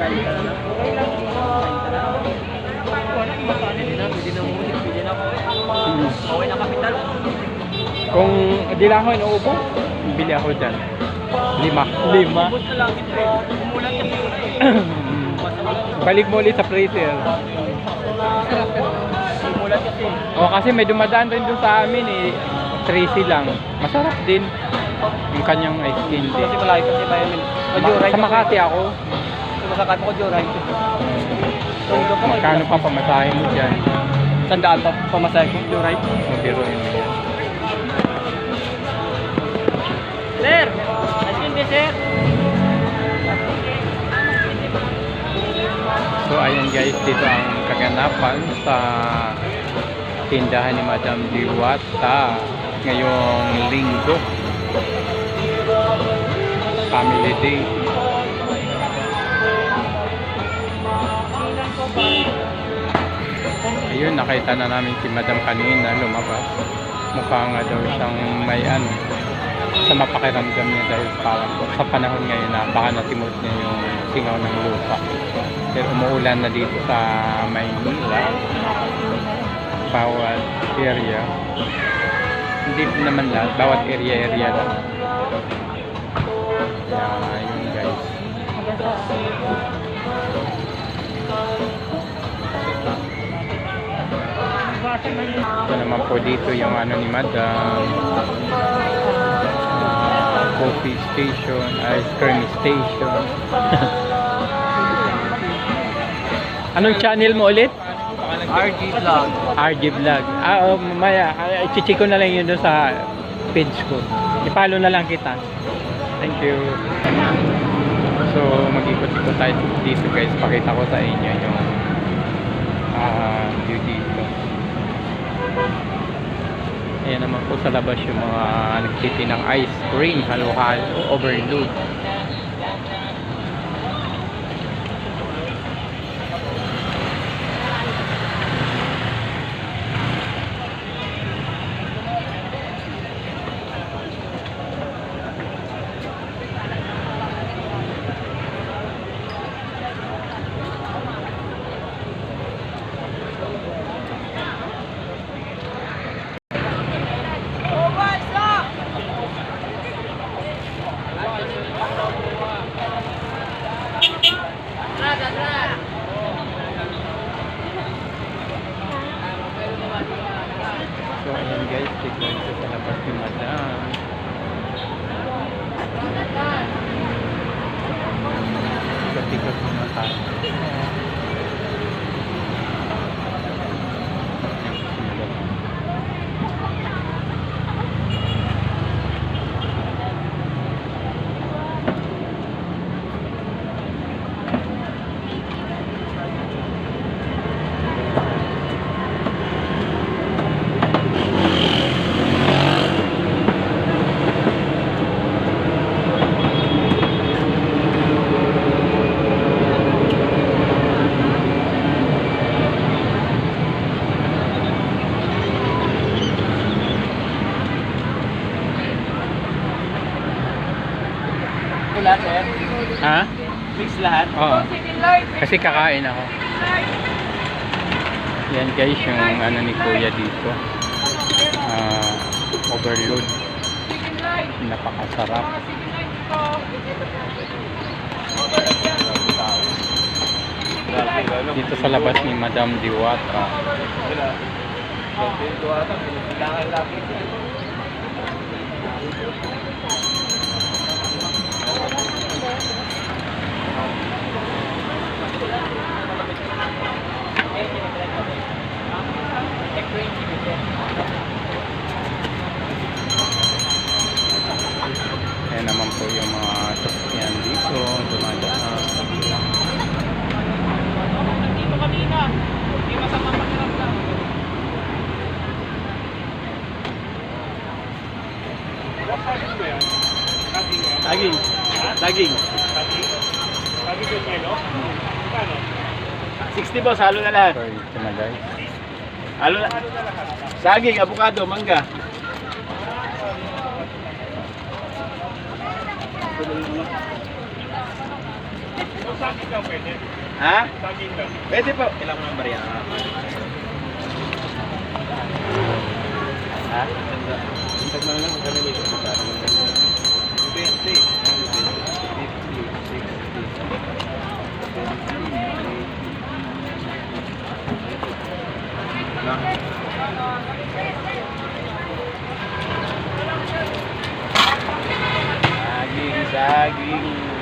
Okay lang. Pwede na muli. Pwede na ako. Okay na kapital. Kung di lang ako inuubo, bili ako dyan. 5. Ubus na lang. Umulan kasi. Balik mo ulit sa freezer. Umulan kasi. O kasi may dumadaan rin doon sa amin eh. 3C lang. Masarap din. Yung kanyang ice candy. Kasi malayo kasi tayo. Sa Makati ako. Sumasakay ko Joyride. Magkano pa pamasahe mo dyan? Sandaan pa pamasahe ko Joyride. Mabiruin mo yan. Sir! Ice candy, sir! So ayan guys, dito ang kaganapan sa tindahan ni Madam Diwata ngayong linggo. Family Day. Ayun, nakita na namin si Madam kanina lumabas. Mukha nga daw siyang may sa mapakiramdam niya dahil parang sa panahon ngayon na baka natimot niya yung singaw ng lupa. Pero umuulan na dito sa Maynila. Bawat area. Hindi naman lahat, bawat area lang. Kaya yun guys. Ito naman po dito yung ni Madam. Coffee station, ice cream station. Anong channel mo ulit? RG Vlog. RG Vlog. Mamaya. I-check ko na lang yun doon sa page ko. I-follow na lang kita. Thank you. So, mag-ikot-ikot tayo dito guys. Pakita ko sa inyo yung view dito. Ayan naman po sa labas yung mga nagtiti ng ice cream, halo-halo, overload. So ayan guys, tignan ko sa labas ni Madam. Ikot-ikot muna tayo. Lahat, sir? Ha? Mix lahat? Oo. Kasi kakain ako. Yan guys, yung ni Kuya dito. Overload. Napakasarap. Dito sa labas ni Madam Diwata. Ayan naman po yung mga sasakyan dito, dumadaan. Dito kanina. Hindi masama pakiramdam. Daging. Daging. Daging yung kilo? Kano? 60 boss, halo na lahat. So ito na guys. Halo na. Saging, avocado, mangga. Ha? Pwede po. Kailangan ng barya. Ha? Intag na lang kami dito sa 20. Saging, saging.